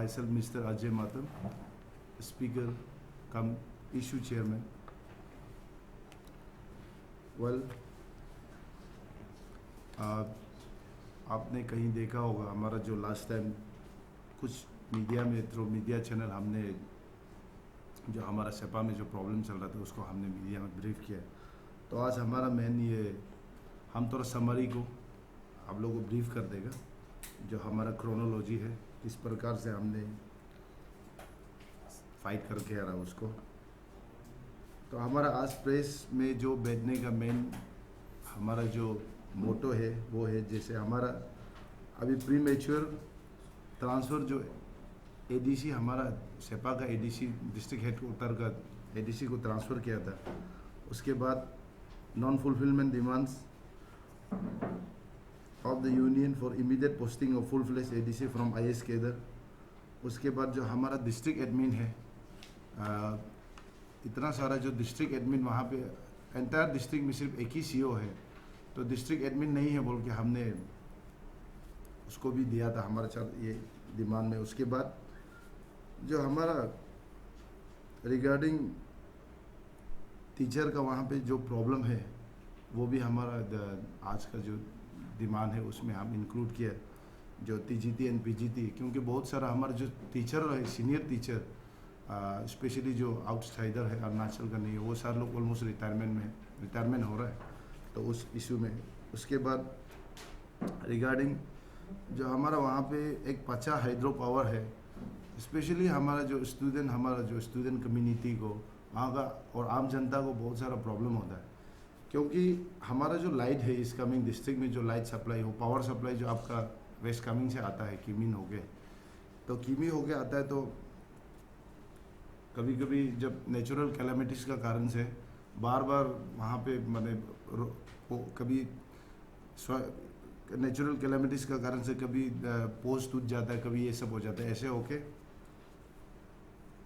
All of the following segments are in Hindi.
myself, Mr. Ajay Mathur, Speaker, come issue chairman. Well, आपने कहीं देखा होगा हमारा जो लास्ट टाइम कुछ मीडिया में थ्रू मीडिया चैनल हमने जो हमारा सेपा में जो प्रॉब्लम चल रहा था उसको हमने मीडिया में ब्रीफ किया। तो आज हमारा मेन ये हम थोड़ा समरी को आप लोगों को ब्रीफ कर देगा जो हमारा क्रोनोलॉजी है, किस प्रकार से हमने फाइट करके आ रहा उसको। तो हमारा आज प्रेस में जो बैठने का मेन हमारा जो मोटो है वो है, जैसे हमारा अभी प्री मैच्योर ट्रांसफ़र जो एडीसी हमारा सेपा का एडीसी डिस्ट्रिक्ट हेडक्वार्टर का एडीसी को ट्रांसफ़र किया था। उसके बाद non fulfilment demands of the union for immediate posting of full fledge ADC from IAS cadre. उसके बाद जो हमारा डिस्ट्रिक्ट एडमिन है, इतना सारा जो डिस्ट्रिक्ट एडमिन वहाँ पे एंटायर डिस्ट्रिक्ट में सिर्फ एक ही सीओ है, तो डिस्ट्रिक्ट एडमिन नहीं है बोल के हमने उसको भी दिया था हमारे साथ ये डिमांड में। उसके बाद जो हमारा रिगार्डिंग टीचर का वहाँ पे जो प्रॉब्लम है वो भी हमारा आज का जो डिमांड है उसमें हम इंक्लूड किया, जो टीजीटी एंड पीजीटी, क्योंकि बहुत सारा हमारा जो टीचर है सीनियर टीचर स्पेशली जो आउटसाइडर है अरुणाचल का नहीं है, वो सारे लोग ऑलमोस्ट रिटायरमेंट हो रहा है, तो उस इशू में। उसके बाद रिगार्डिंग जो हमारा वहाँ पे एक पचा हाइड्रो पावर है, स्पेशली हमारा जो स्टूडेंट कम्युनिटी को वहाँ का और आम जनता को बहुत सारा प्रॉब्लम होता है, क्योंकि हमारा जो लाइट है इस कमिंग डिस्ट्रिक्ट में जो लाइट सप्लाई हो, पावर सप्लाई जो आपका वेस्ट कमिंग से आता है कीमिन हो गए, तो कीमी हो गया आता है, तो कभी कभी जब नेचुरल कैलामिटीज़ का कारण से बार बार वहाँ पे मैंने कभी नेचुरल कैलामिटीज़ का कारण से कभी पोस्ट टूट जाता है, कभी ये सब हो जाता है, ऐसे होके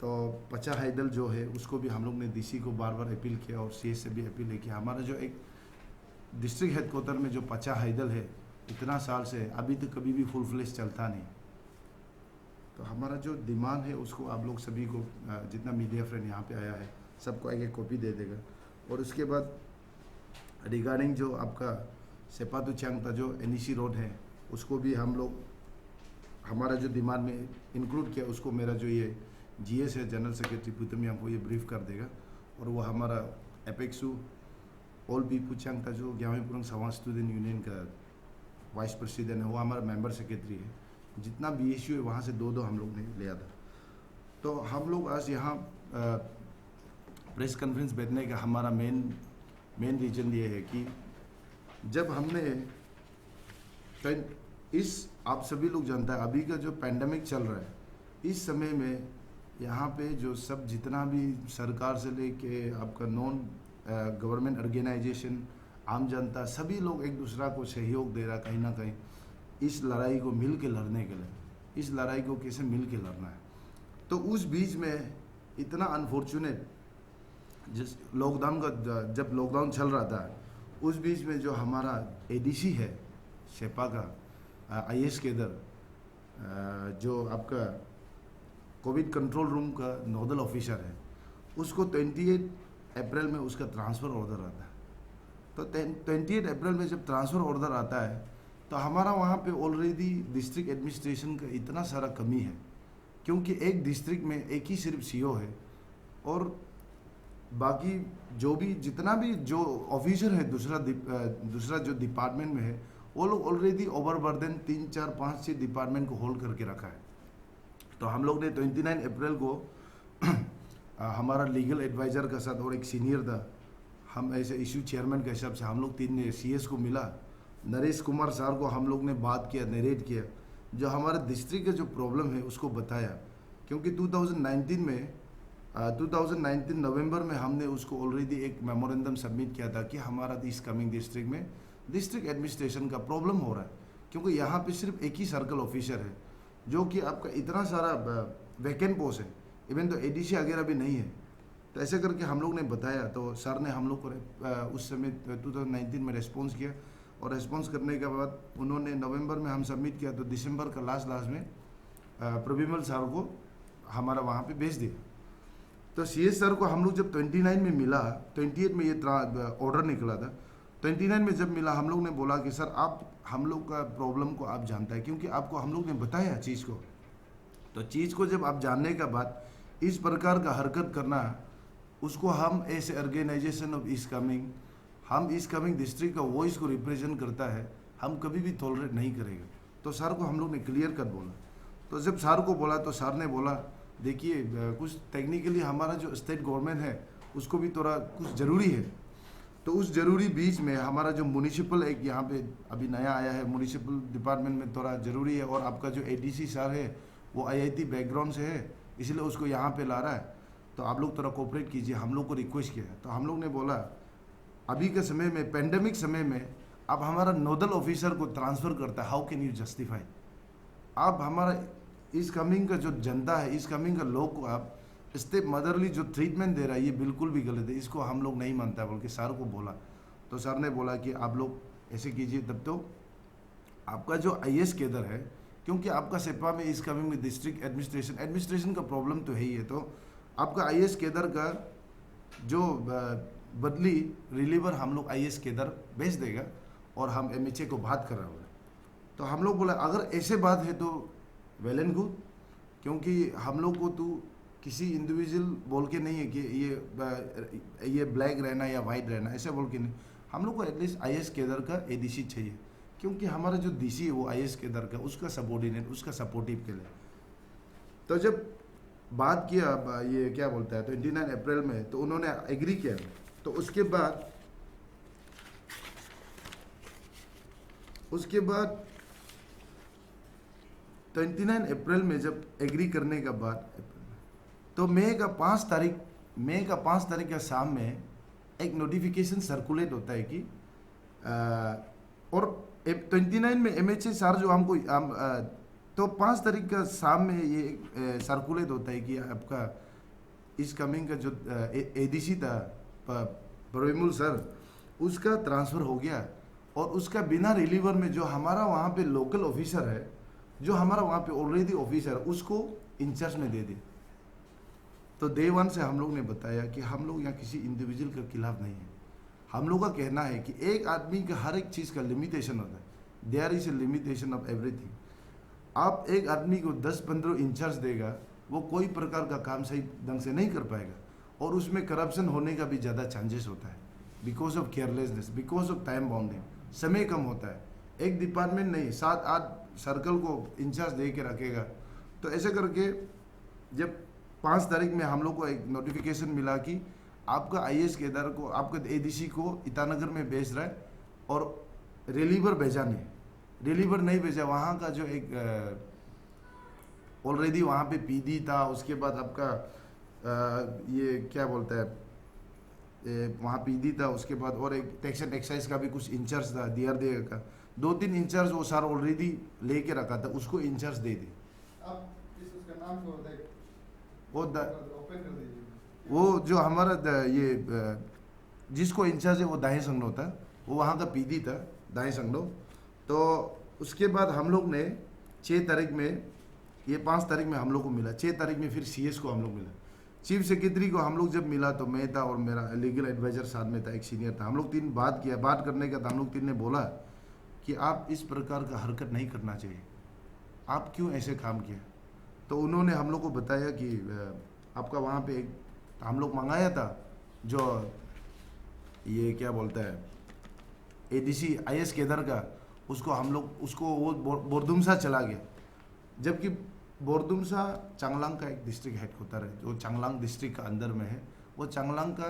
तो पचा हाइडल जो है उसको भी हम लोग ने डीसी को बार बार अपील किया और सीएस से भी अपील है कि हमारा जो एक डिस्ट्रिक्ट हेडक्वार्टर में जो पचा हाइडल है इतना साल से अभी तक कभी भी फुल फ्लेश चलता नहीं। तो हमारा जो डिमांड है उसको आप लोग सभी को जितना मीडिया फ्रेंड यहाँ पे आया है सबको एक एक कॉपी दे देगा। और उसके बाद रिगार्डिंग जो आपका सेपा टू चांगता जो एनईसी रोड है उसको भी हम लोग हमारा जो डिमांड में इंक्लूड किया, उसको मेरा जो ये जीएस है जनरल सेक्रेटरी पुतमी हमको ये ब्रीफ कर देगा। और वो हमारा एपेक्सू ऑल पीपू चांगता जो ग्यामीपुरम समाज स्टूडेंट यूनियन का वाइस प्रेसिडेंट है, वो हमारा मेंबर सेक्रेटरी है। जितना बीएसयू है वहाँ से दो हम लोग ने लिया था। तो हम लोग आज यहाँ प्रेस कॉन्फ्रेंस बैठने का हमारा मेन रीजन ये है कि जब हमने आप सभी लोग जानता है अभी का जो पैंडेमिक चल रहा है, इस समय में यहाँ पे जो सब जितना भी सरकार से लेके आपका नॉन गवर्नमेंट ऑर्गेनाइजेशन आम जनता सभी लोग एक दूसरा को सहयोग दे रहा कहीं ना कहीं इस लड़ाई को मिल के लड़ने के लिए, इस लड़ाई को कैसे मिल के लड़ना है। तो उस बीच में इतना अनफॉर्चुनेट जिस लॉकडाउन का जब लॉकडाउन चल रहा था उस बीच में जो हमारा एडीसी है सेपा का आईएस केदर जो आपका कोविड कंट्रोल रूम का नोडल ऑफिसर है, उसको 28 अप्रैल में उसका ट्रांसफ़र ऑर्डर आता है। तो 28 अप्रैल में जब ट्रांसफ़र ऑर्डर आता है तो हमारा वहाँ पे ऑलरेडी डिस्ट्रिक्ट एडमिनिस्ट्रेशन का इतना सारा कमी है, क्योंकि एक डिस्ट्रिक्ट में एक ही सिर्फ सीओ है और बाकी जो भी जितना भी जो ऑफिसर है दूसरा जो डिपार्टमेंट में है वो लोग ऑलरेडी ओवरबर्डन 3, 4, 5, 6 डिपार्टमेंट को होल्ड करके रखा है। तो हम लोग ने 29 अप्रैल को हमारा लीगल एडवाइज़र का साथ और एक सीनियर था, हम ऐसे इशू चेयरमैन के हिसाब से हम लोग 3 सीएस को मिला, नरेश कुमार सर को हम लोग ने बात किया, नरेट किया, जो हमारे डिस्ट्रिक्ट का जो प्रॉब्लम है उसको बताया। क्योंकि 2019 नवंबर में हमने उसको ऑलरेडी एक मेमोरेंडम सबमिट किया था कि हमारा इस कमिंग डिस्ट्रिक्ट में डिस्ट्रिक्ट एडमिनिस्ट्रेशन का प्रॉब्लम हो रहा है, क्योंकि यहाँ पे सिर्फ एक ही सर्कल ऑफिसर है जो कि आपका इतना सारा वैकेंट पोस्ट है, इवन तो एडीसी वगैरह भी नहीं है। तो ऐसे करके हम लोग ने बताया, तो सर ने हम लोग को उस समय 2019 में रेस्पॉन्स किया और रेस्पॉन्स करने के बाद उन्होंने नवंबर में हम सबमिट किया, तो दिसंबर का लास्ट में प्रभिमल सर को हमारा वहाँ पे भेज दिया। तो CS सर को हम लोग जब 29 में मिला, 28 में ये ऑर्डर निकला था, 29 में जब मिला हम लोग ने बोला कि सर आप हम लोग का प्रॉब्लम को आप जानता है, क्योंकि आपको हम लोग ने बताया चीज़ को। तो चीज़ को जब आप जानने के बाद इस प्रकार का हरकत करना, उसको हम ऐसे ऑर्गेनाइजेशन ऑफ ईस्ट कामिंग, हम ईस्ट कामिंग डिस्ट्रिक्ट का वॉइस को रिप्रेजेंट करता है, हम कभी भी टॉलरेट नहीं करेगा। तो सर को हम लोग ने क्लियर कट बोला। तो जब सर को बोला तो सर ने बोला देखिए कुछ टेक्निकली हमारा जो स्टेट गवर्नमेंट है उसको भी थोड़ा कुछ ज़रूरी है। तो उस ज़रूरी बीच में हमारा जो म्यूनिसिपल एक यहाँ पे अभी नया आया है, म्यूनिसिपल डिपार्टमेंट में थोड़ा ज़रूरी है, और आपका जो ADC सर है वो IIT बैकग्राउंड से है, इसलिए उसको यहाँ पे ला रहा है, तो आप लोग थोड़ा कोऑपरेट कीजिए, हम लोग को रिक्वेस्ट किया है। तो हम लोग ने बोला अभी के समय में, पेंडेमिक समय में, आप हमारा नोडल ऑफिसर को ट्रांसफ़र करता है, हाउ कैन यू जस्टिफाई? आप हमारा ईस्ट कामिंग का जो जनता है, ईस्ट कामिंग का लोग को आप स्टेप मदरली जो ट्रीटमेंट दे रहा है, ये बिल्कुल भी गलत है, इसको हम लोग नहीं मानता, बोल के सर को बोला। तो सर ने बोला कि आप लोग ऐसे कीजिए, तब तो आपका जो IAS केडर है, क्योंकि आपका सेपा में ईस्ट कामिंग में डिस्ट्रिक्ट एडमिनिस्ट्रेशन का प्रॉब्लम तो है ही है, तो आपका IAS केडर का जो बदली रिलीवर हम लोग IAS केडर भेज देगा, और हम MHA को बात कर रहे होंगे। तो हम लोग बोला अगर ऐसे बात है तो वेल एंड गुड, क्योंकि हम लोग को तो किसी इंडिविजुअल बोल के नहीं है कि ये ब्लैक रहना या वाइट रहना, ऐसे बोल के नहीं, हम लोग को एटलीस्ट IAS केडर का ADC चाहिए, क्योंकि हमारा जो DC है वो IAS केडर का, उसका सबॉर्डिनेट, उसका सपोर्टिव के लिए। तो जब बात किया ये क्या बोलता है 29 अप्रैल में, तो उन्होंने एग्री किया। तो उसके बाद 29 अप्रैल में जब एग्री करने के बाद, तो मई का 5 तारीख का शाम में एक नोटिफिकेशन सर्कुलेट होता है कि और 29 में MHA सर जो हमको तो 5 तारीख का शाम में ये सर्कुलेट होता है कि आपका इस कमिंग का जो ADC था प्रभिमल सर, उसका ट्रांसफ़र हो गया, और उसका बिना रिलीवर में जो हमारा वहाँ पे लोकल ऑफिसर है, जो हमारा वहाँ पे ऑलरेडी ऑफिसर, उसको इंचार्ज में दे दिया। तो डे 1 से हम लोग ने बताया कि हम लोग यहाँ किसी इंडिविजुअल के खिलाफ नहीं है। हम लोग का कहना है कि एक आदमी का हर एक चीज़ का लिमिटेशन होता है, there is a limitation of everything. आप एक आदमी को 10-15 इंचार्ज देगा, वो कोई प्रकार का काम सही ढंग से नहीं कर पाएगा, और उसमें करप्शन होने का भी ज़्यादा चांसेस होता है, because of carelessness, because of time bounding, समय कम होता है। एक डिपार्टमेंट नहीं 7-8 सर्कल को इंचार्ज दे के रखेगा। तो ऐसे करके जब 5 तारीख में हम लोग को एक नोटिफिकेशन मिला कि आपका IAS केडर को, आपका ADC को ईटानगर में भेज रहा है, और रिलीवर भेजा नहीं, रिलीवर नहीं भेजा, वहाँ का जो एक ऑलरेडी वहाँ पे PD था, उसके बाद आपका ये क्या बोलता है वहाँ PD था, उसके बाद और एक टैक्स एंड एक्साइज का भी कुछ इंचार्ज था, DRDA का 2-3 इंचार्ज वो सर ऑलरेडी लेके रखा था, उसको इंचार्ज दे दी। उसका नाम वो जो हमारा ये जिसको इंचार्ज है वो दाहे संगनो था, वो वहाँ का PD था, दाहे संगनो। तो उसके बाद हम लोग ने 6 तारीख में, ये 5 तारीख में हम लोग को मिला, 6 तारीख में फिर CS को हम लोग मिला। चीफ सेक्रेटरी को हम लोग जब मिला तो मैं था और मेरा लीगल एडवाइज़र साथ में था, एक सीनियर था। हम लोग 3 बात किया, बात करने का हम लोग 3 ने बोला कि आप इस प्रकार का हरकत नहीं करना चाहिए, आप क्यों ऐसे काम किया। तो उन्होंने हम लोग को बताया कि आपका वहाँ पे एक हम लोग मंगाया था जो ये क्या बोलता है ADC IAS केडर का, उसको हम लोग उसको वो बोरदुमसा चला गया, जबकि बोरदुमसा चांगलांग का एक डिस्ट्रिक्ट हेडक्वार्टर है, जो चांगलांग डिस्ट्रिक्ट का अंदर में है। वो चांगलांग का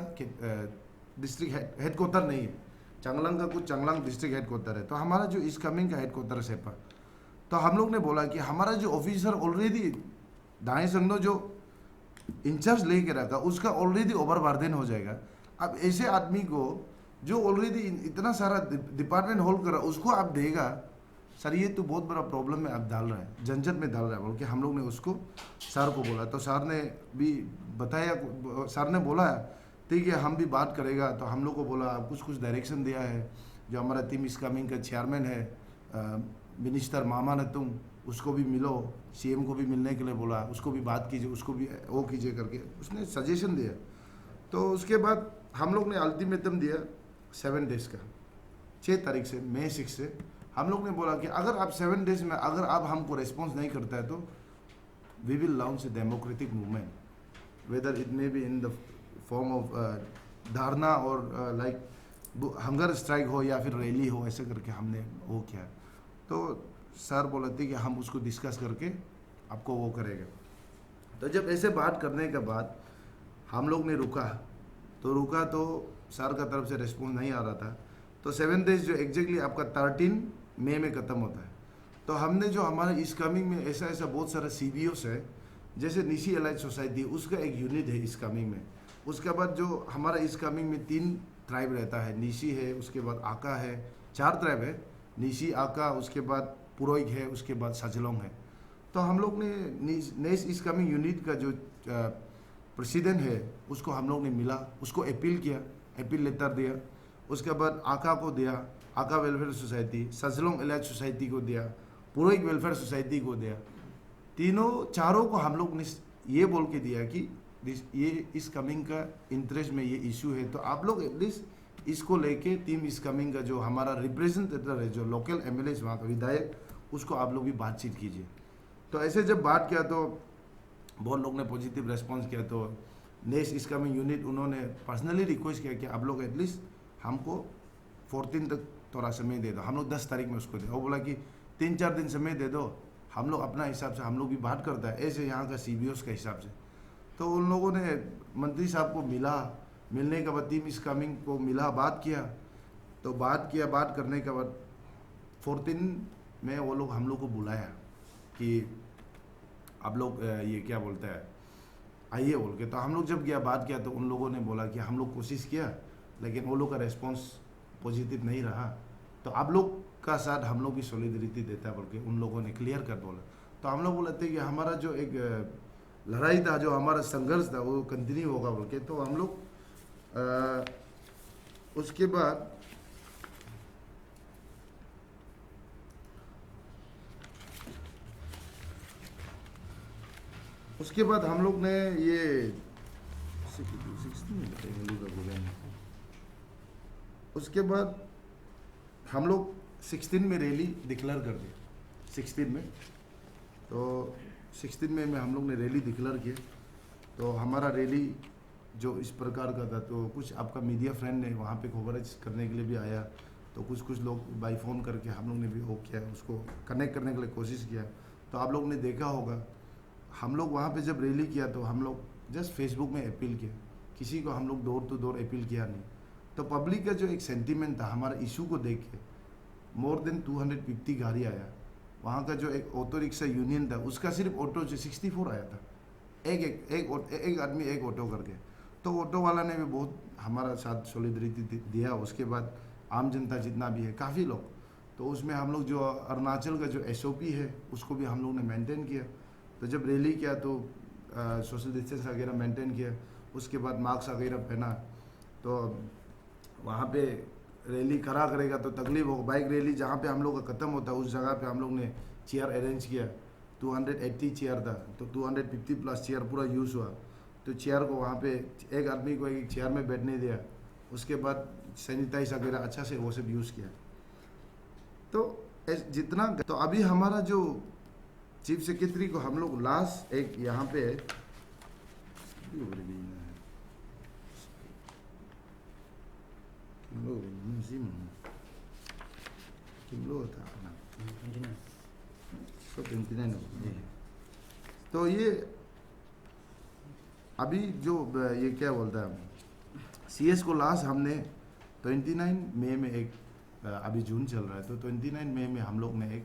डिस्ट्रिक्ट हेडक्वार्टर नहीं है, चांगलांग का कुछ चांगलांग डिस्ट्रिक्ट हेडक्वार्टर है। तो हमारा जो ईस्ट कामिंग का हेडक्वार्टर है सेपा, तो हम लोग ने बोला कि हमारा जो ऑफिसर ऑलरेडी दाएं संगनो जो इंचार्ज लेके रखा, उसका ऑलरेडी ओवरबर्डन हो जाएगा। अब ऐसे आदमी को जो ऑलरेडी इतना सारा डिपार्टमेंट होल्ड कर रहा, उसको आप देगा, सर ये तो बहुत बड़ा प्रॉब्लम में आप डाल रहा है, झंझट में डाल रहा है, बोल के हम लोग ने उसको सर को बोला। तो सर ने भी बताया, सर ने बोला ठीक है हम भी बात करेगा। तो हम लोग को बोला कुछ डायरेक्शन दिया है, जो हमारा टीम इस कमिंग का चेयरमैन है मिनिस्टर मामा नतुंग, उसको भी मिलो, सीएम को भी मिलने के लिए बोला, उसको भी बात कीजिए, उसको भी वो कीजिए करके उसने सजेशन दिया। तो उसके बाद हम लोग ने अल्टीमेटम दिया 7 डेज़ का, 6 तारीख से, मई 6 से हम लोग ने बोला कि अगर आप 7 डेज़ में अगर आप हमको रेस्पॉन्स नहीं करता है तो we will launch a democratic movement, whether it may be in the form of dharna और लाइक हंगर स्ट्राइक हो या फिर रैली हो, ऐसे करके हमने वो किया। तो सर बोले थे कि हम उसको डिस्कस करके आपको वो करेगा। तो जब ऐसे बात करने के बाद हम लोग ने रुका तो सर का तरफ से रिस्पॉन्स नहीं आ रहा था। तो 7 डेज जो एग्जैक्टली आपका 13 मई में ख़त्म होता है। तो हमने जो हमारे इस कमिंग में ऐसा बहुत सारा CBOs है, जैसे निशी एलाइट सोसाइटी, उसका एक यूनिट है इस कमिंग में। उसके बाद जो हमारा इस कमिंग में 3 ट्राइब रहता है, निशी है, उसके बाद आका है, 4 ट्राइब है, निशी, आका, उसके बाद पुरोइक है, उसके बाद सजलोंग है। तो हम लोग ने नेक्स्ट इस कमिंग यूनिट का जो प्रेसिडेंट है उसको हम लोग ने मिला, उसको अपील किया, अपील लेटर दिया। उसके बाद आका को दिया, आका वेलफेयर सोसाइटी, सजलोंग एलाइट सोसाइटी को दिया, पुरोइक वेलफेयर सोसाइटी को दिया। चारों को हम लोग ने ये बोल के दिया कि ये इस कमिंग का इंटरेस्ट में ये इशू है, तो आप लोग एटलीस्ट इसको लेके टीम इस कमिंग का जो हमारा रिप्रेजेंटेटिव है, जो लोकल MLA वहाँ का विधायक, उसको आप लोग भी बातचीत कीजिए। तो ऐसे जब बात किया तो बहुत लोग ने पॉजिटिव रेस्पॉन्स किया। तो नेक्स्ट इस कमिंग यूनिट उन्होंने पर्सनली रिक्वेस्ट किया कि आप लोग एटलीस्ट हमको 14 तक थोड़ा समय दे दो, हम लोग 10 तारीख में उसको दे। वो बोला कि 3-4 दिन समय दे दो, हम लोग अपना हिसाब से हम लोग भी बात करता है, ऐसे यहाँ का CBOs के हिसाब से। तो उन लोगों ने मंत्री साहब को मिलने के बाद टीम इस कमिंग को मिला, बात किया। तो बात करने के बाद 14 में वो लोग हम लोग को बुलाया कि आप लोग ये क्या बोलता है आइए बोल के। तो हम लोग जब बात किया तो उन लोगों ने बोला कि हम लोग कोशिश किया लेकिन वो लोग का रेस्पॉन्स पॉजिटिव नहीं रहा, तो आप लोग का साथ हम लोग भी सॉलिडरिटी देता है बोल के उन लोगों ने क्लियर कर बोला। तो हम लोग बोलते कि हमारा जो एक लड़ाई था, जो हमारा संघर्ष था, वो कंटिन्यू होगा बोल के। तो हम लोग उसके बाद हम लोग ने ये उसके बाद हम लोग 16 में रैली डिक्लेयर कर दी। 16 में तो 16 में हम लोग ने रैली डिक्लेयर किया। तो हमारा रैली जो इस प्रकार का था, तो कुछ आपका मीडिया फ्रेंड ने वहाँ पे कवरेज करने के लिए भी आया, तो कुछ लोग बाई फ़ोन करके हम लोग ने भी वो किया, उसको कनेक्ट करने के लिए कोशिश किया। तो आप लोग ने देखा होगा हम लोग वहाँ पे जब रैली किया तो हम लोग जस्ट फेसबुक में अपील किया, किसी को हम लोग डोर टू डोर अपील किया नहीं। तो पब्लिक का जो एक सेंटीमेंट था हमारा इशू को देख के, मोर देन 250 गाड़ी आया। वहाँ का जो एक ऑटो रिक्शा यूनियन था उसका सिर्फ ऑटो जो 64 आया था, एक आदमी एक ऑटो करके। तो ऑटो वाला ने भी बहुत हमारा साथ सॉलिडरिटी दिया। उसके बाद आम जनता जितना भी है, काफ़ी लोग, तो उसमें हम लोग जो अरुणाचल का जो SOP है उसको भी हम लोग ने मेंटेन किया। तो जब रैली किया तो सोशल डिस्टेंस वगैरह मेंटेन किया, उसके बाद मास्क वगैरह पहना। तो वहाँ पे रैली खड़ा करेगा तो तकलीफ हो, बाइक रैली जहाँ पे हम लोग का ख़त्म होता है उस जगह पे हम लोग ने चेयर अरेंज किया। 280 चेयर था, तो 250 प्लस चेयर पूरा यूज़ हुआ। तो चेयर को वहाँ पे एक आदमी को एक चेयर में बैठने दिया, उसके बाद सैनिटाइज वगैरह अच्छा से वो सब यूज़ किया। तो जितना, तो अभी हमारा जो चीफ सेक्रेटरी को हम लोग लास्ट एक यहाँ पे तो ये अभी जो ये क्या बोलता है CS को लास्ट हमने 29 मई में एक, अभी जून चल रहा है, तो 29 मई में हम लोग ने एक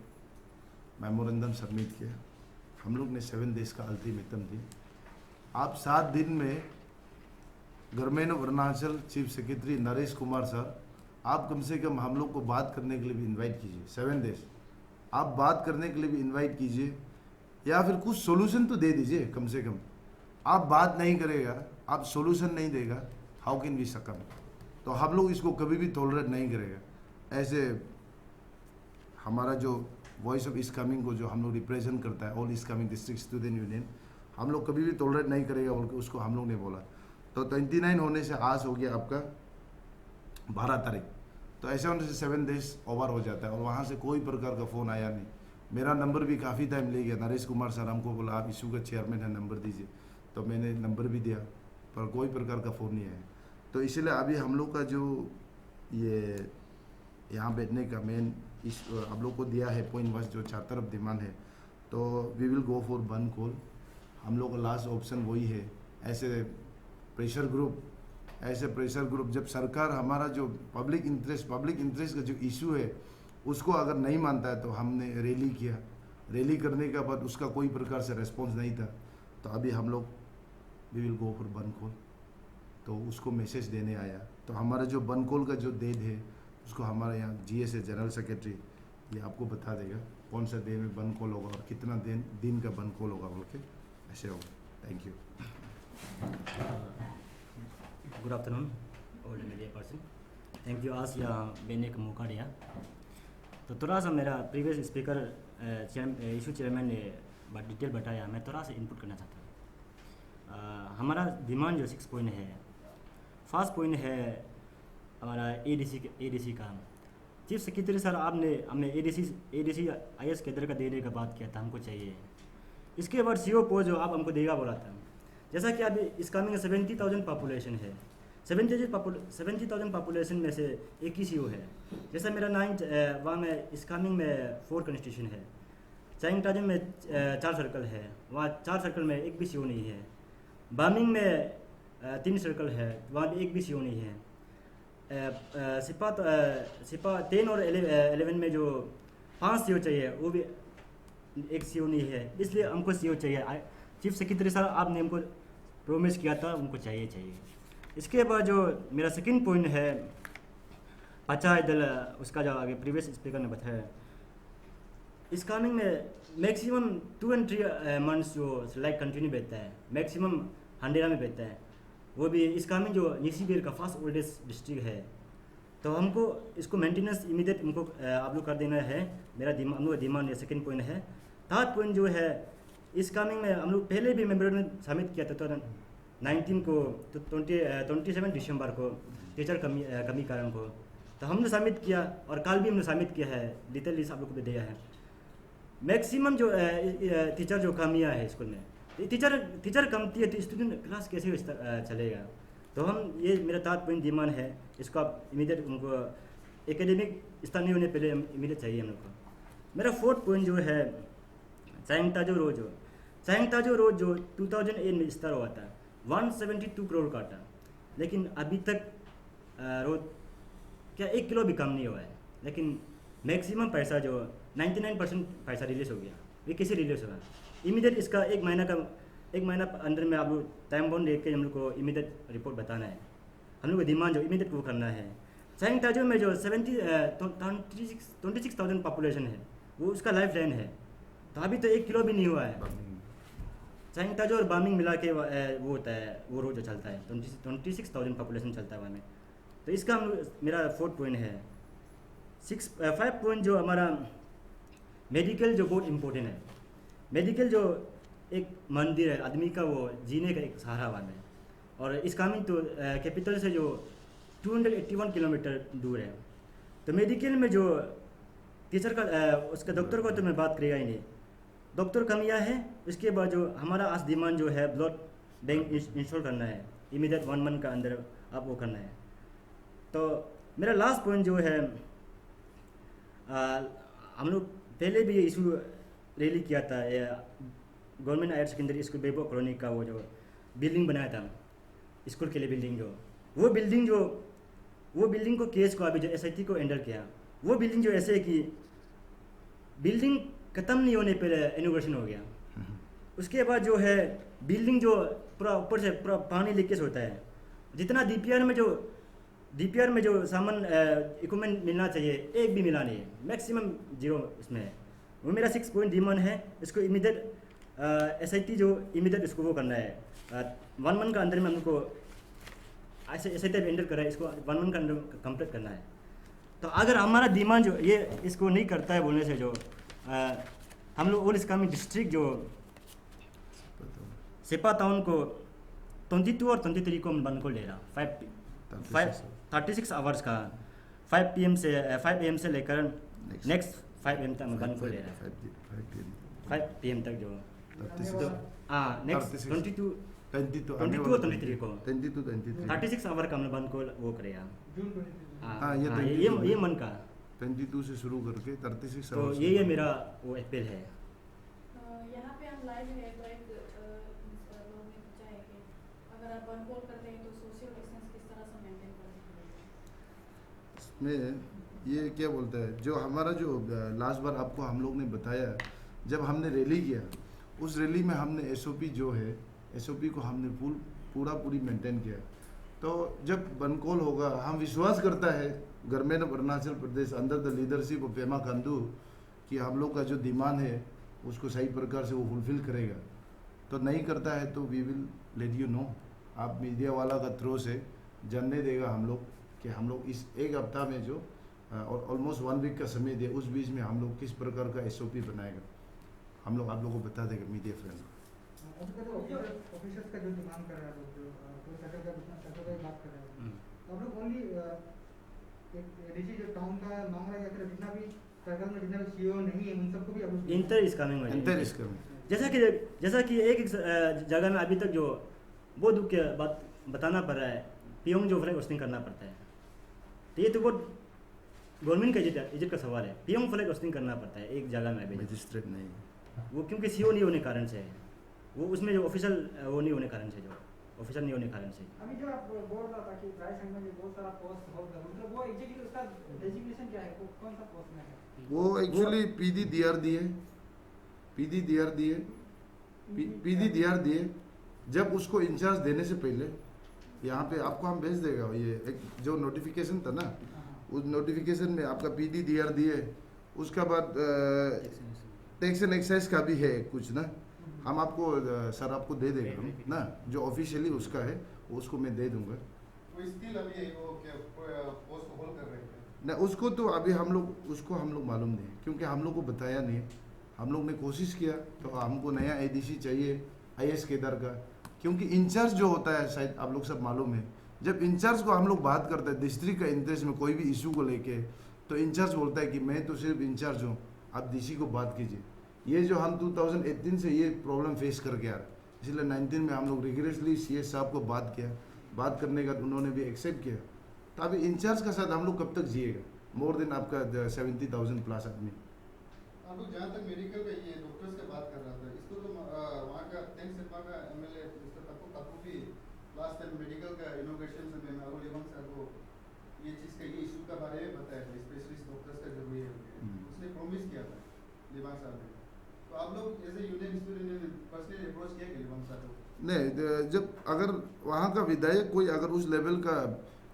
मेमोरेंडम सबमिट किया। हम लोग ने 7 डेज का अल्टीमेटम दी। आप 7 दिन में government of Arunachal chief secretary Naresh Kumar sir, आप कम से कम हम लोग को बात करने के लिए भी इनवाइट कीजिए। 7 डेज आप बात करने के लिए भी इनवाइट कीजिए, या फिर कुछ सोल्यूशन तो दे दीजिए कम से कम। आप बात नहीं करेगा, आप सोल्यूशन नहीं देगा, हाउ कैन वी सकम? तो हम लोग इसको कभी भी टॉलरेट नहीं करेगा। ऐसे हमारा जो वॉइस ऑफ इस्कामिंग को जो हम लोग रिप्रेजेंट करता है, ऑल इस्कामिंग डिस्ट्रिक्ट स्टूडेंट यूनियन, हम लोग कभी भी टॉलरेट नहीं करेगा बोल के उसको हम लोग ने बोला। तो 29 होने से आज हो गया आपका 12 तारीख, तो ऐसे होने से 7 डेज ओवर हो जाता है और वहाँ से कोई प्रकार का फ़ोन आया नहीं। मेरा नंबर भी काफ़ी टाइम ले गया, नरेश कुमार सर हमको बोला आप इशू का चेयरमैन है, नंबर दीजिए, तो मैंने नंबर भी दिया पर कोई प्रकार का फ़ोन नहीं आया। तो इसलिए अभी हम लोग का जो ये यहाँ बैठने का मेन इस आप लोग को दिया है पॉइंट वाइज जो 4 तरफ डिमांड है, तो वी विल गो फॉर बंद कॉल। हम लोग का लास्ट ऑप्शन वही है। ऐसे प्रेशर ग्रुप जब सरकार हमारा जो पब्लिक इंटरेस्ट का जो इशू है उसको अगर नहीं मानता है, तो हमने रैली किया, रैली करने के बाद उसका कोई प्रकार से रिस्पॉन्स नहीं था, तो अभी हम लोग वी विल गो फॉर बंद कॉल, तो उसको मैसेज देने आया। तो हमारा जो बंद कॉल का जो डेट है उसको हमारे यहाँ GSA जनरल सेक्रेटरी ये आपको बता देगा कौन सा डे में बंद कॉल होगा और कितना दिन का बंद कॉल होगा बोल के ऐसे होगा। Thank you. Good afternoon all media person, thank you आज यहाँ बैठने का मौका दिया। तो थोड़ा सा मेरा प्रीवियस स्पीकर इशू चेयरमैन ने डिटेल बताया, मैं थोड़ा सा इनपुट करना चाहता हूँ। हमारा डिमांड जो 6 पॉइंट है, फर्स्ट पॉइंट है हमारा ADC का। चीफ सेक्रेटरी सर हमने ADC IS कैडर का देने का बात किया था, हमको चाहिए। इसके बाद CO पोस्ट जो आप हमको देगा बोला था, जैसा कि अभी इस्कामिंग 70,000 पॉपुलेशन है, 70,000 पॉपुलेशन में से एक ही CO है। जैसा मेरा 9th वहाँ में इस्कामिंग में 4 कॉन्स्टिट्यूशन है, चाइंगटाजन में 4 सर्कल है, वहाँ 4 सर्कल में एक भी CO नहीं है। बामिंग में 3 सर्कल है, वहाँ भी एक भी CO नहीं है। सिपा 10 और 11 में जो 5 CO चाहिए वो भी एक CO नहीं है, इसलिए हमको CO चाहिए। चीफ सेक्रेटरी सर आपने हमको प्रोमिस किया था, हमको चाहिए। इसके बाद जो मेरा सेकंड पॉइंट है अच्छा दल, उसका जो आगे प्रीवियस स्पीकर ने बताया, इस्कामिंग में मैक्सिमम 2 and 3 मंथ्स जो लाइक कंटिन्यू बैठता है, मैक्सिमम हंडेरा में बैठता है, वो भी इस्कामिंग जो नीसीबीर का फर्स्ट ओल्डेस्ट डिस्ट्रिक्ट है। तो हमको इसको मेंटेनेंस इमीडिएट हमको आप लोग कर देना है, हम लोग का डिमांड है। सेकेंड पॉइंट है। थर्ड पॉइंट जो है इस्कामिंग में हम लोग पहले भी मेमोरेंडम में सबमिट किया था 2019 को, तो 27 दिसंबर को टीचर कमी कारण को, तो हमने सबमिट किया और कल भी हमने सबमिट किया है, डिटेल लिस्ट आप लोग को दिया है। मैक्सिमम जो टीचर जो कमियाँ है स्कूल में, टीचर कमती है तो स्टूडेंट क्लास कैसे चलेगा। तो हम ये मेरा थर्ड पॉइंट डिमांड है, इसको आप इमीडिएट उनको एकेडमिक स्तर नहीं होने पहले इमीडिएट चाहिए हम लोग को। मेरा फोर्थ पॉइंट जो है चाइंगताजो रोड जो 2008 में स्टार्ट हुआ था, 172 करोड़ का था, लेकिन अभी तक रोड क्या 1 किलो भी कम नहीं हुआ है। लेकिन मैक्सिमम पैसा जो 99% पैसा रिलीज हो गया, ये कैसे रिलीज हुआ? इमीडिएट इसका एक महीना अंदर में आप लोग टाइम बाउंड देख के हम लोग को इमीडिएट रिपोर्ट बताना है। हम लोग को डिमांड जो इमीडिएट वो करना है। चाइंगताजो में जो 26,000 पॉपुलेशन है, वो उसका लाइफ लाइन है, तो अभी तो 1 किलो भी नहीं हुआ है। चाइंगताजो और बामिंग मिला के वो होता है, वो रोड जो चलता है 26,000 पॉपुलेशन चलता है वहाँ में। तो इसका मेरा फोर्थ पॉइंट है। 5 पॉइंट जो हमारा मेडिकल जो बहुत इम्पोर्टेंट है। मेडिकल जो एक मंदिर है आदमी का, वो जीने का एक सहारा वाला है, और इस्कामिंग तो कैपिटल से जो 281 किलोमीटर दूर है। तो मेडिकल में जो टीचर का उसका डॉक्टर को तो मैं बात करेगा ही नहीं, डॉक्टर कमियाँ है। उसके बाद जो हमारा आज डिमांड जो है ब्लड बैंक इंस्टॉल करना है, इमीडिएट 1 मंथ का अंदर आप वो करना है। तो मेरा लास्ट पॉइंट जो है, हम लोग पहले भी ये इशू रैली किया था, गवर्नमेंट हायर सेकेंडरी स्कूल बेबो कॉलोनी का वो जो बिल्डिंग बनाया था स्कूल के लिए, बिल्डिंग को केस को अभी जो SIT को हैंडल किया, वो बिल्डिंग जो ऐसे है कि बिल्डिंग ख़त्म नहीं होने पर इनोवेशन हो गया। उसके बाद जो है बिल्डिंग जो पूरा ऊपर से पूरा पानी लीकेज होता है, जितना DPR में जो सामान इक्विपमेंट मिलना चाहिए एक भी मिला नहीं है, मैक्सिमम 0 इसमें है। वो मेरा 6 पॉइंट डिमांड है। इसको इमीडिएट SIT जो इमीडिएट इसको वो करना है, 1 मंथ का अंदर में हमको SIT एंटर करा है, इसको 1 मंथ का अंदर कंप्लीट करना है। तो अगर हमारा डिमांड जो ये इसको नहीं करता है बोलने से जो हम लोग ओल्ड स्कामी डिस्ट्रिक्ट जो सेपा टाउन को 22 और 23 को बंद को ले रहा 36 आवर्स का 5 AM से लेकर नेक्स्ट 5 AM तक बंद को ले रहा है 5 PM तक जो नेक्स्ट 22 और 23 को 36 आवर का हम बंद को वो करेगा जून 23 हाँ, ये हाँ, 22 ये मन का 22 से शुरू करके 36 तो hours ये मेरा वो अपील है। यहाँ पे हम लाइव है तो एक लोग ने पूछा है कि अगर आप अनकोल करते हैं तो सोशल डिस्टेंस किस तरह से मेंटेन करते हैं? इसमें ये क्या बोलता है जो हमारा जो लास्ट बार आपको हम लोग ने बताया जब हमने रैली किया उस रैली में हमने SOP जो है SOP को हमने पूरी मेंटेन किया। तो जब बनकोल होगा हम विश्वास करता है government of Arunachal Pradesh under the leadership of Pema Khandu कि हम लोग का जो डिमांड है उसको सही प्रकार से वो फुलफिल करेगा। तो नहीं करता है तो we will let you know, आप मीडिया वाला का थ्रू से जानने देगा हम लोग कि हम लोग इस एक हफ्ता में जो और ऑलमोस्ट 1 वीक का समय दिया उस बीच में हम लोग किस प्रकार का SOP बनाएगा हम लोग आप लोगों को बता देगा मीडिया फ्रेंड। ऑफिसर्स का जो डिमांड कर रहा है जो सेक्रेटरी बात कर रहा है तो हम लोग ओनली एक डीसी जो टाउन का मांग रहा है या फिर जितना भी सर्कल में जितना भी CEO नहीं है उन सबको भी अब इंटर इज कमिंग अंतर इसका में जैसा कि एक जगह में अभी तक जो बहुत दुख की बात बताना पड़ रहा है पियोंग जो फ्लैग होस्टिंग करना पड़ता है तो ये तो बहुत गवर्नमेंट का इज्जत का सवाल है। पियोंग फ्लैग होस्टिंग करना पड़ता है एक जगह में अभी मजिस्ट्रेट नहीं वो क्योंकि CO नहीं होने कारण से वो उसमें जो ऑफिशियल वो नहीं होने कारण से जो ऑफिशियल नहीं होने कारण से अभी जो आप बोल रहा था कि राय संघ में जो बहुत सारा पोस्ट होगा मतलब वो एग्जैक्टली उसका डेजिग्नेशन क्या है कौन सा पोस्ट में है? वो एक्चुअली PD DR दिए जब उसको इंचार्ज देने से पहले यहाँ पे आपको हम भेज देगा ये एक जो नोटिफिकेशन था ना उस नोटिफिकेशन में आपका PD DR दिए उसका बाद टैक्स एंड एक्साइज का भी है कुछ ना हम आपको सर आपको दे देंगे हम ना जो ऑफिशियली उसका है उसको मैं दे दूंगा। वो स्टिल अभी वो क्या पोस्ट होल्ड कर रहे हैं ना उसको तो अभी हम लोग मालूम नहीं क्योंकि हम लोग को बताया नहीं। हम लोग ने कोशिश किया तो हमको नया ADC चाहिए IS केदार का क्योंकि इंचार्ज जो होता है शायद आप लोग सब मालूम है जब इंचार्ज को हम लोग बात करते हैं डिस्ट्रिक्ट का इंटरेस्ट में कोई भी इशू को लेके तो इंचार्ज बोलता है कि मैं तो सिर्फ इंचार्ज हूँ आप DC को बात कीजिए। ये जो हम 2018 से ये प्रॉब्लम फेस करके आ रहे इसलिए 19 में हम लोग रिगरेसली CS साहब को बात किया बात करने का उन्होंने भी एक्सेप्ट किया। तो अभी इंचार्ज का साथ हम लोग कब तक जिएगा मोर देन आपका 70,000 प्लस आदमी। आप लोग जहाँ तक मेडिकल का ये डॉक्टर्स का बात कर रहा था इसको तो वहाँ का सेपा का MLA मिस्टर तप्पू भी लास्ट टाइम मेडिकल का इनोग्रेशन में अरुण लेवंग सर को ये चीज़ का ये इशू का बारे में बताया था स्पेशलिस्ट डॉक्टर्स का जरूरी है उसने प्रॉमिस किया था लेवंग सर ने। तो आप लोग एज ए यूनियन स्टूडेंट ने पर्सनली अप्रोच किया कि लेवंग सर को नहीं जब अगर वहाँ का विधायक कोई अगर उस लेवल का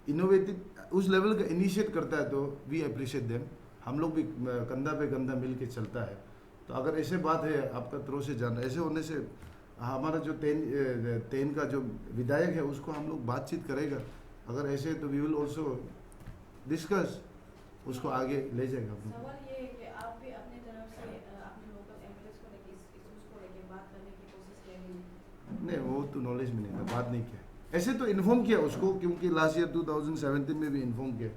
इनोवेटिव उस लेवल का इनिशिएट करता है तो वी अप्रिशिएट देम। हम लोग भी कंधा पे कंधा मिल के चलता है। तो अगर ऐसे बात है आपका थ्रो से जाना ऐसे होने से हमारा जो तेन का जो विधायक है उसको हम लोग बातचीत करेगा अगर ऐसे तो वी विल ऑल्सो डिस्कस उसको आगे ले जाएगा। सवाल ये है कि आप भी अपनी तरफ से अपने लोकल MLAs को लेके इस इश्यूज को लेके बात करने की कोशिश करेंगे? नहीं वो तो नॉलेज में नहीं था बात नहीं किया ऐसे तो इन्फॉर्म किया उसको क्योंकि लास्ट ईयर 2017 में भी इन्फॉर्म किया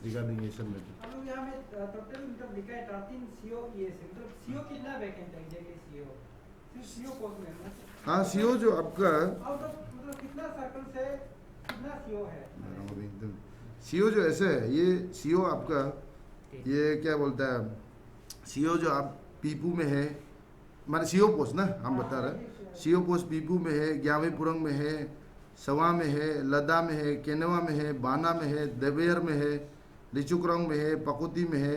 रिगार्डिंग ये सब में। हम लोग यहाँ में टोटल मतलब लिखा है 13 CO ये से मतलब CO कितना वैकेंट है एग्जैक्टली CO सिर्फ CO पोस्ट में ना हाँ CO जो आपका आउट ऑफ मतलब कितना सर्कल से कितना CO है CO जो ऐसे है ये CO आपका ये क्या बोलता है CO जो आप पीपू में है माने CO पोस्ट ना हम बता रहे हैं CO पोस्ट पीपू में है ग्यावेपुरंग में है सवा में है लदा में है केनवा में है बाना में है देवेयर में है लिचुकरंग में है पकोती में है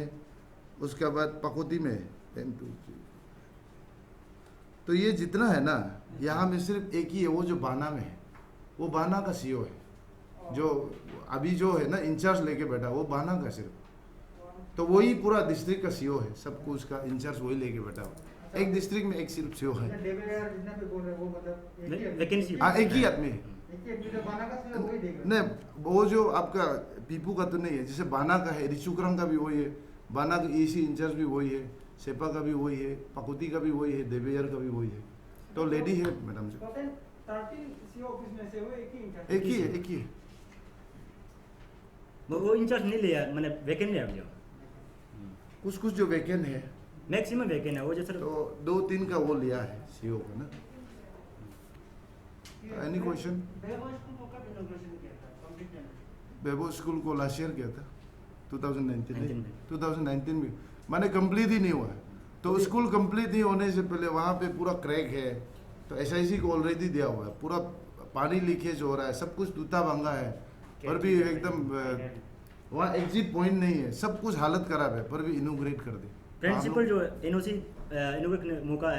उसके बाद पकोती में है 1 2 3 तो ये जितना है ना यहाँ में सिर्फ एक ही है वो जो बाना में है वो बाना का CO है जो अभी जो है ना इंचार्ज लेके बैठा वो बाना का सिर्फ तो वही पूरा डिस्ट्रिक्ट का CO है सबको उसका इंचार्ज वही लेके बैठा हुआ एक डिस्ट्रिक्ट में एक सिर्फ CO है वैकेंसी हाँ एक ही आदमी है नहीं वो जो आपका पीपू का तो नहीं है जैसे बाना का है रिचुकरंग का भी वही है बाना का EC इंचार्ज भी वही है सेपा का भी वही है, पकुती का भी वही है, देवेयर का भी वही है। तो लेडी है मैडम जी, टोटल 13 सीओ ऑफिस में से वो एक ही इंचार्ज एक ही है, एक ही है। वो इंचार्ज नहीं लिया, मैंने वैकेंट नहीं अभी कुछ कुछ जो वैकेंट है मैक्सिमम वैकेंट है वो जैसे तो 2-3 का वो लिया है सीओ का ना। Any question? बेबो स्कूल को कब इनॉग्रेशन किया था कंप्लीट में? बेबो स्कूल को लास्ट ईयर किया था 2019 19 में, में। 2019 में माने कंप्लीट ही नहीं हुआ है। तो स्कूल कंप्लीट नहीं होने से पहले वहाँ पे पूरा क्रैक है, तो एसआईसी को ऑलरेडी दिया हुआ है, पूरा पानी लीकेज हो रहा है, सब कुछ टूटा भंगा है, पर भी एकदम वहाँ एग्जिट पॉइंट नहीं है, सब कुछ हालत खराब है, पर भी इनोग्रेट कर दे। प्रिंसिपल जो एनओसी इनोग्रेट मौका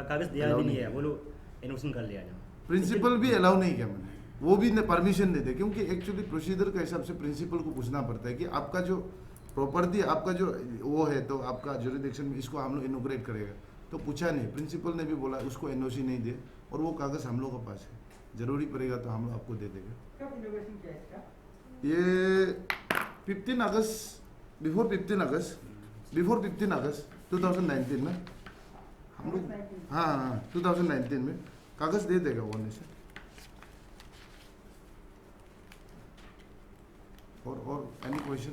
कागज दिया Allow भी नहीं नहीं है, वो लोग इनोवेशन कर लिया जाए। प्रिंसिपल भी अलाउ नहीं किया मैंने, वो भी परमिशन नहीं दे, क्योंकि एक्चुअली प्रोसीजर के हिसाब से प्रिंसिपल को पूछना पड़ता है कि आपका जो प्रॉपर्टी, आपका जो वो है, तो आपका जुरिडिक्शन में इसको हम लोग इनोग्रेट करेगा। तो पूछा नहीं, प्रिंसिपल ने भी बोला उसको एनओसी नहीं दे, और वो कागज़ हम लोग के पास है, ज़रूरी पड़ेगा तो हम लोग आपको दे देंगे। कब इनॉग्रेशन किया इसका? ये 15 अगस्त, बिफोर 15 अगस्त 2019 में हम लोग, हाँ 2019 में कागज़ दे देगा वो से। और एनी क्वेश्चन?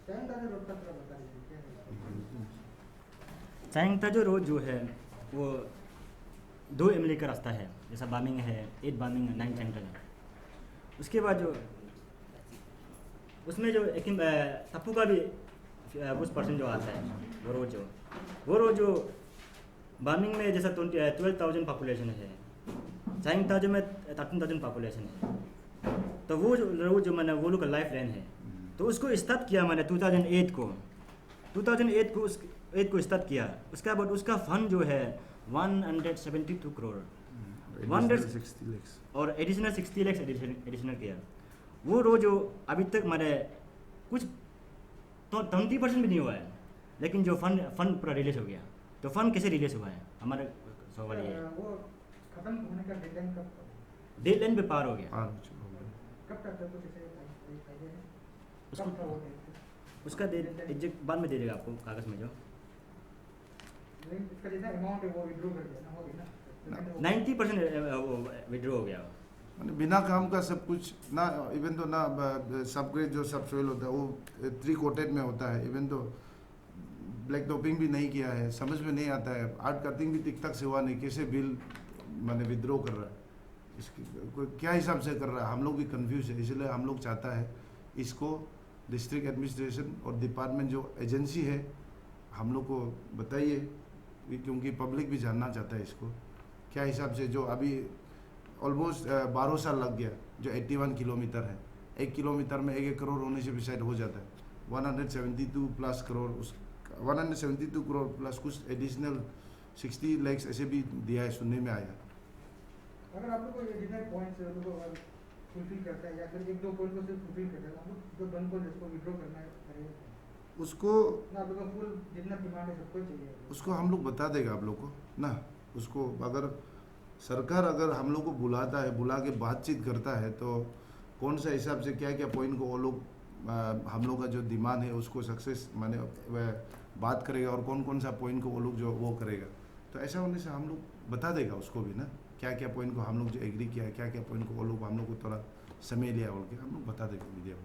टाइम रोड का थोड़ा बता दीजिए क्या है? चांगताजो रोड जो है वो 2 एमएलए का रास्ता है, जैसा बामिंग है, 8 बामिंग 9 चांगताजो। उसके बाद जो उसमें जो एक तप्पू का भी कुछ परसेंट जो आता है, वो रोड जो बामिंग में जैसा 12,000 पॉपुलेशन है, चांगताजो में 13,000 पॉपुलेशन है, तो वो जो रोड जो मैंने वो लोग का लाइफ लाइन है, तो उसको स्टार्ट किया मैंने 2008 को स्टार्ट किया। उसके बाद उसका फंड जो है 172 करोड़ 160 lakhs। और एडिशनल 60 लाख एडिशनल किया। वो रोज जो अभी तक मैंने कुछ तो 20% भी नहीं हुआ है, लेकिन जो फंड पूरा रिलीज हो गया। तो फंड कैसे रिलीज हुआ है, हमारा सवाल ये है। वो खत्म होने का डेडलाइन कब? डेडलाइन पे पार हो गया। कब तक तो कुछ ऐसे आइडिया है? उसको कब था वो date? उसका एग्जैक्ट बाद में दे देगा आपको कागज में जो इसका जैसा अमाउंट है वो विड्रॉ कर दिया ना, हो गया ना? 90% विड्रॉ हो गया। माने बिना काम का सब कुछ ना, इवन तो ना सब ग्रेड जो सब सोइल होता है वो 3 कोटेड में होता है, इवन तो ब्लैक टॉपिंग भी नहीं किया है, समझ में नहीं आता है, आर्ट कटिंग भी टिक तक से हुआ नहीं, कैसे बिल माने विद्रो कर रहा है, इसकी कोई क्या हिसाब से कर रहा है, हम लोग भी कंफ्यूज है। इसलिए हम लोग चाहता है इसको डिस्ट्रिक्ट एडमिनिस्ट्रेशन और डिपार्टमेंट जो एजेंसी है हम लोग को बताइए, क्योंकि पब्लिक भी जानना चाहता है इसको क्या हिसाब से। जो अभी ऑलमोस्ट 12 साल लग गया, जो 81 किलोमीटर है, 1 किलोमीटर में 1 करोड़ होने से भी शायद हो जाता है। 172 प्लस करोड़, उस 172 करोड़ प्लस कुछ एडिशनल 60 lakhs ऐसे भी दिया है, सुनने में आया। अगर आप लोग को ये जितने पॉइंट्स है उनको फुलफिल करता है या फिर 1-2 पॉइंट को सिर्फ फुलफिल करता है, तो हम लोग जो बन को जिसको विड्रॉ करना है करेंगे उसको ना, आप लोग का फुल जितना डिमांड है सबको चाहिए। उसको हम लोग बता देगा आप लोग को ना। उसको अगर सरकार अगर हम लोग को बुलाता है, बुला के बातचीत करता है, तो कौन सा हिसाब से क्या क्या पॉइंट को वो लोग हम लोग का जो डिमांड है उसको सक्सेस माने वह बात करेगा, और कौन कौन सा पॉइंट को वो लोग जो वो करेगा। तो ऐसा होने से हम लोग बता देगा उसको भी ना, क्या क्या पॉइंट को हम लोग जो एग्री किया है, क्या क्या पॉइंट को वो लोग हम लोग को थोड़ा समय लिया बोल के हम लोग बता देगा मीडिया को।